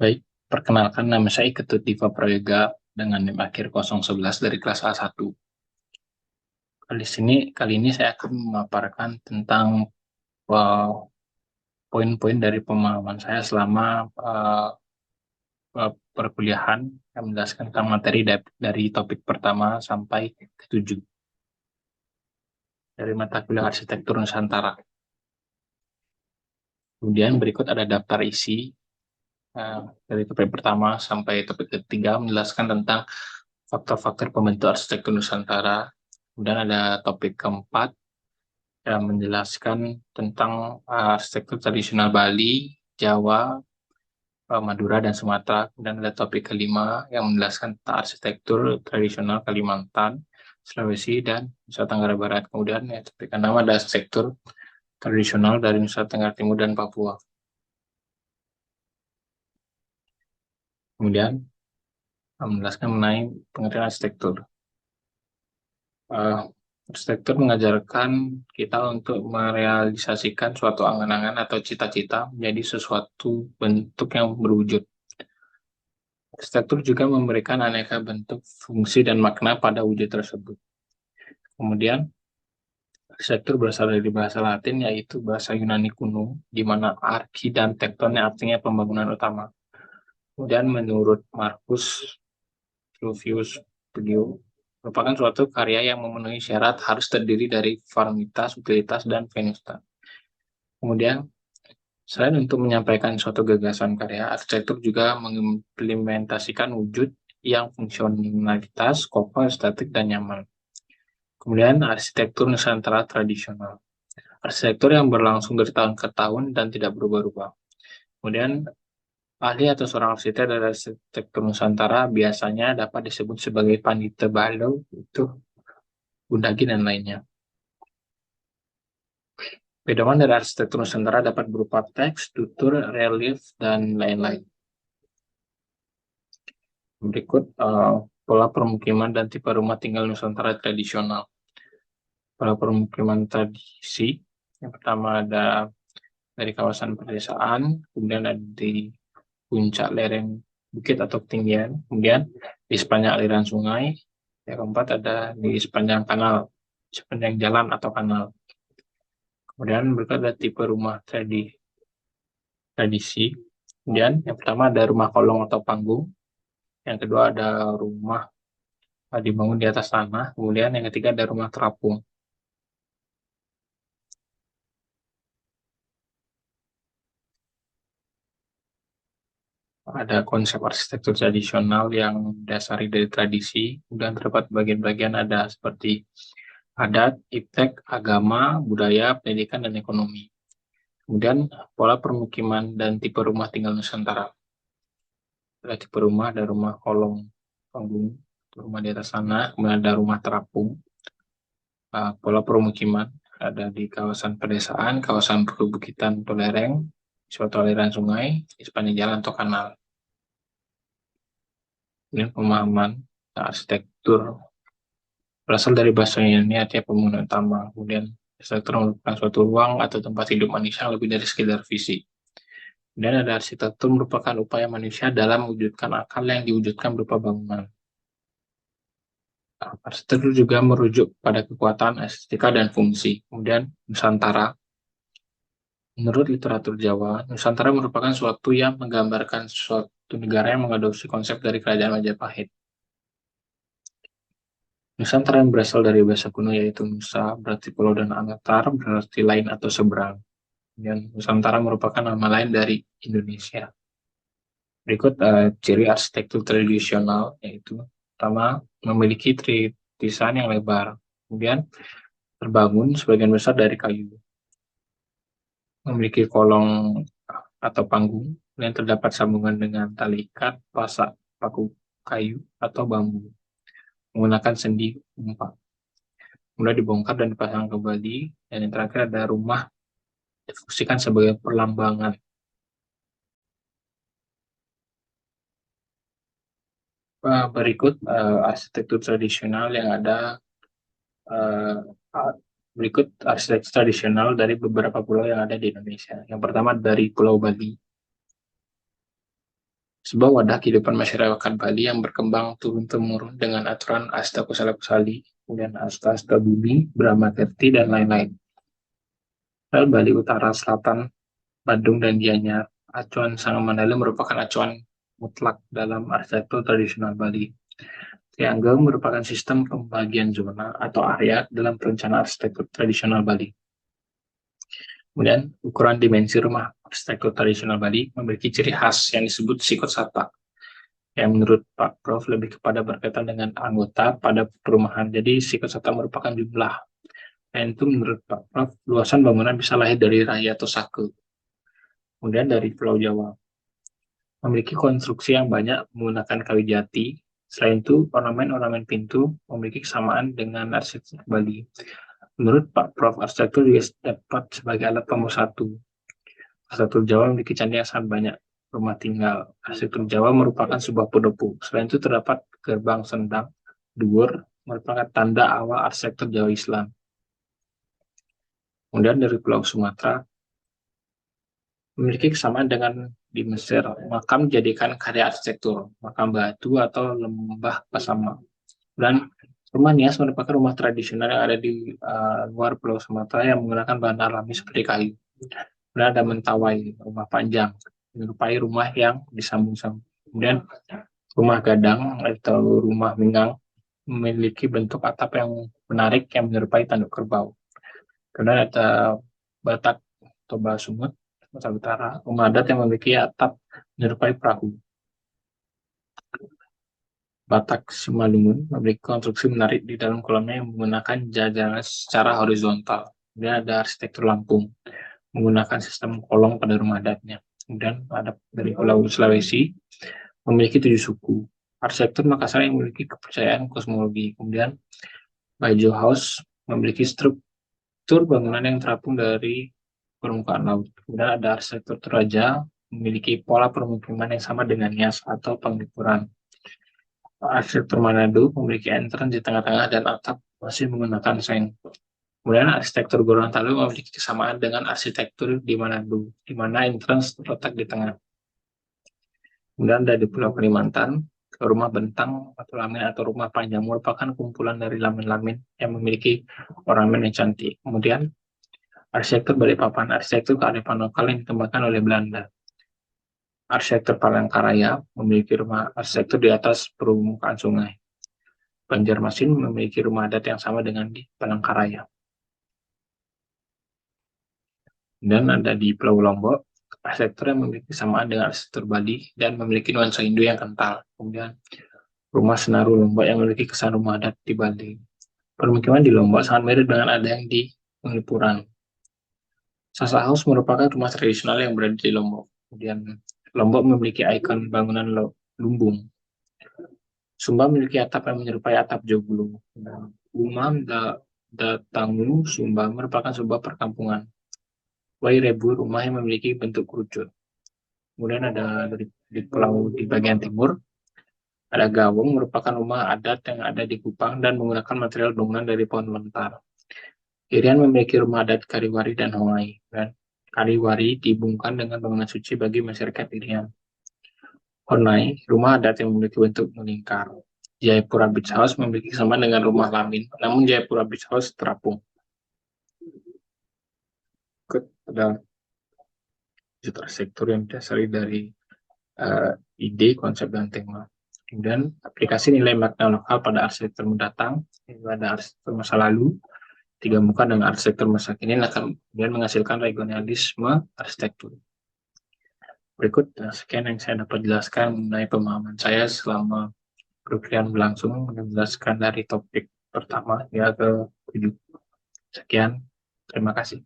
Baik, perkenalkan nama saya Ketut Diva Prayoga dengan NIM akhir 011 dari kelas A1. Kali ini saya akan memaparkan tentang uh, poin-poin dari pemahaman saya selama perkuliahan yang menjelaskan tentang materi dari topik pertama sampai ke-7 dari mata kuliah Arsitektur Nusantara. Kemudian berikut ada daftar isi dari topik pertama sampai topik ketiga menjelaskan tentang faktor-faktor pembentuk arsitektur Nusantara. Kemudian ada topik keempat yang menjelaskan tentang arsitektur tradisional Bali, Jawa, Madura, dan Sumatera. Kemudian ada topik kelima yang menjelaskan tentang arsitektur tradisional Kalimantan, Sulawesi, dan Nusa Tenggara Barat. Kemudian ya, topik keenam ada arsitektur tradisional dari Nusa Tenggara Timur dan Papua. Kemudian menjelaskan mengenai pengertian arsitektur. Arsitektur mengajarkan kita untuk merealisasikan suatu angan-angan atau cita-cita menjadi sesuatu bentuk yang berwujud. Arsitektur juga memberikan aneka bentuk, fungsi, dan makna pada wujud tersebut. Kemudian, arsitektur berasal dari bahasa Latin, yaitu bahasa Yunani kuno, di mana arki dan tekton artinya pembangunan utama. Kemudian, menurut Marcus Flavius Plio, merupakan suatu karya yang memenuhi syarat harus terdiri dari formitas, utilitas, dan venusta. Kemudian, selain untuk menyampaikan suatu gagasan karya, arsitektur juga mengimplementasikan wujud yang fungsionalitas, kokoh, estetik, dan nyaman. Kemudian, arsitektur Nusantara tradisional. Arsitektur yang berlangsung dari tahun ke tahun dan tidak berubah-ubah. Kemudian, ahli atau seorang arsitek dari arsitektur Nusantara biasanya dapat disebut sebagai Pandita Balo, itu Gundagi, dan lainnya. Pedoman dari arsitektur Nusantara dapat berupa teks, tutur, relief, dan lain-lain. Berikut pola permukiman dan tipe rumah tinggal Nusantara tradisional. Pola permukiman tradisi, yang pertama ada dari kawasan pedesaan, kemudian ada di puncak lereng bukit atau ketinggian, kemudian di sepanjang aliran sungai, yang keempat ada di sepanjang kanal, sepanjang jalan atau kanal. Kemudian berikut ada tipe rumah tradisi. Kemudian yang pertama ada rumah kolong atau panggung, yang kedua ada rumah dibangun di atas tanah, kemudian yang ketiga ada rumah terapung. Ada konsep arsitektur tradisional yang dasari dari tradisi, kemudian terdapat bagian-bagian ada seperti adat, iptek, agama, budaya, pendidikan, dan ekonomi. Kemudian pola permukiman dan tipe rumah tinggal Nusantara. Ada tipe rumah, ada rumah kolong panggung, rumah di atas tanah, kemudian ada rumah terapung. Pola permukiman ada di kawasan pedesaan, kawasan perbukitan atau lereng, suatu aliran sungai, di sepanjang jalan atau kanal. Kemudian pemahaman arsitektur berasal dari bahasa Yunani artinya pembangunan utama. Kemudian arsitektur merupakan suatu ruang atau tempat hidup manusia yang lebih dari sekedar fisik. Dan ada arsitektur merupakan upaya manusia dalam mewujudkan akal yang diwujudkan berupa bangunan. Arsitektur juga merujuk pada kekuatan estetika dan fungsi. Kemudian Nusantara. Menurut literatur Jawa, Nusantara merupakan suatu yang menggambarkan suatu negara yang mengadopsi konsep dari kerajaan Majapahit. Nusantara yang berasal dari bahasa kuno yaitu Nusa, berarti pulau, dan Antar, berarti lain atau seberang. Dan Nusantara merupakan nama lain dari Indonesia. Berikut ciri arsitektur tradisional, yaitu pertama, memiliki tritisan yang lebar. Kemudian, terbangun sebagian besar dari kayu. Memiliki kolong atau panggung, dan terdapat sambungan dengan tali ikat, pasak, paku kayu, atau bambu. Menggunakan sendi umpak. Kemudian dibongkar dan dipasang kembali. Dan yang terakhir ada rumah difungsikan sebagai perlambangan. Berikut arsitektur tradisional yang ada. uh, Berikut arsitektur tradisional dari beberapa pulau yang ada di Indonesia. Yang pertama dari Pulau Bali. sebuah wadah kehidupan masyarakat Bali yang berkembang turun-temurun dengan aturan Asta Kusala Kusali, kemudian Asta Asta Bumi, Brahma Kerti, dan lain-lain. Lalu Bali Utara, Selatan, Badung, dan Gianyar, acuan Sangamandala merupakan acuan mutlak dalam arsitektur tradisional Bali. Triangle merupakan sistem pembagian zona atau area dalam perencanaan arsitektur tradisional Bali. Kemudian, ukuran dimensi rumah arsitektur tradisional Bali memiliki ciri khas yang disebut sikot sata, yang menurut Pak Prof lebih kepada berkaitan dengan anggota pada perumahan. Jadi sikot sata merupakan jumlah. Dan itu menurut Pak Prof, luasan bangunan bisa lahir dari raya atau sake. Kemudian dari Pulau Jawa, memiliki konstruksi yang banyak menggunakan kayu jati. Selain itu, ornamen-ornamen pintu memiliki kesamaan dengan arsitektur Bali. Menurut Pak Prof, arsitektur juga dapat sebagai alat pemersatu. Arsitektur Jawa memiliki candi yang sangat banyak rumah tinggal. Arsitektur Jawa merupakan sebuah pendopo. Selain itu terdapat gerbang sendang, duur, merupakan tanda awal arsitektur Jawa Islam. Kemudian dari Pulau Sumatera, memiliki kesamaan dengan di Mesir. Makam dijadikan karya arsitektur, makam batu atau lembah Pasama. Dan rumah Nias merupakan rumah tradisional yang ada di luar Pulau Sumatera yang menggunakan bahan alami seperti kayu. Kemudian ada mentawai, rumah panjang, menyerupai rumah yang disambung-sambung. Kemudian rumah gadang atau rumah mingang memiliki bentuk atap yang menarik yang menyerupai tanduk kerbau. Kemudian ada Batak Toba Sumut, Sumatera Utara, rumah adat yang memiliki atap menyerupai perahu. Batak Simalungun memiliki konstruksi menarik di dalam kolamnya yang menggunakan jajaran secara horizontal. Kemudian ada arsitektur Lampung, menggunakan sistem kolong pada rumah adatnya. Kemudian ada dari Pulau Sulawesi, memiliki 7 suku. Arsitektur Makassar yang memiliki kepercayaan kosmologi. Kemudian Baijo House memiliki struktur bangunan yang terapung dari permukaan laut. Kemudian ada arsitektur Toraja, memiliki pola permukiman yang sama dengan Nias atau penglipuran. Arsitektur Manado memiliki entrance di tengah-tengah dan atap masih menggunakan seng. Kemudian arsitektur Gorontalo memiliki kesamaan dengan arsitektur di Manado, di mana entrance terletak di tengah. Kemudian dari Pulau Kalimantan, rumah bentang atau lamin atau rumah panjang merupakan kumpulan dari lamin-lamin yang memiliki ornamen yang cantik. Kemudian arsitektur Balikpapan, arsitektur kearifan lokal yang dikembangkan oleh Belanda. Arsitektur Palangkaraya memiliki rumah arsitektur di atas permukaan sungai. Banjarmasin memiliki rumah adat yang sama dengan di Palangkaraya. Dan ada di Pulau Lombok, arsitektur yang memiliki kesamaan dengan arsitektur Bali dan memiliki nuansa Hindu yang kental. Kemudian rumah Senaru Lombok yang memiliki kesan rumah adat di Bali. Permukiman di Lombok sangat mirip dengan ada yang di Penglipuran. Sasa House merupakan rumah tradisional yang berada di Lombok. Kemudian Lombok memiliki ikon bangunan lumbung. Sumba memiliki atap yang menyerupai atap Joglo. Umam Datangu Sumba merupakan sebuah perkampungan. Wairebu rumah yang memiliki bentuk kerucut. Kemudian ada di pulau di bagian timur, ada Gawong merupakan rumah adat yang ada di Kupang dan menggunakan material bangunan dari pohon lontar. Irian memiliki rumah adat Kariwari dan Hongai. Dan Kariwari dihubungkan dengan bangunan suci bagi masyarakat Irian. Honai, rumah adat yang memiliki bentuk melingkar. Jayapura Beach House memiliki kesamaan dengan rumah lamin, namun Jayapura Beach House terapung. Ada arsitektur yang didasari dari ide, konsep, dan tema. Kemudian aplikasi nilai makna lokal pada arsitektur mendatang, yaitu ada arsitektur masa lalu, 3 muka dengan arsitektur masa kini akan kemudian menghasilkan regionalisme arsitektur. Berikut sekian yang saya dapat jelaskan mengenai pemahaman saya selama perkuliahan berlangsung, menjelaskan dari topik pertama hingga ke 7. Sekian, terima kasih.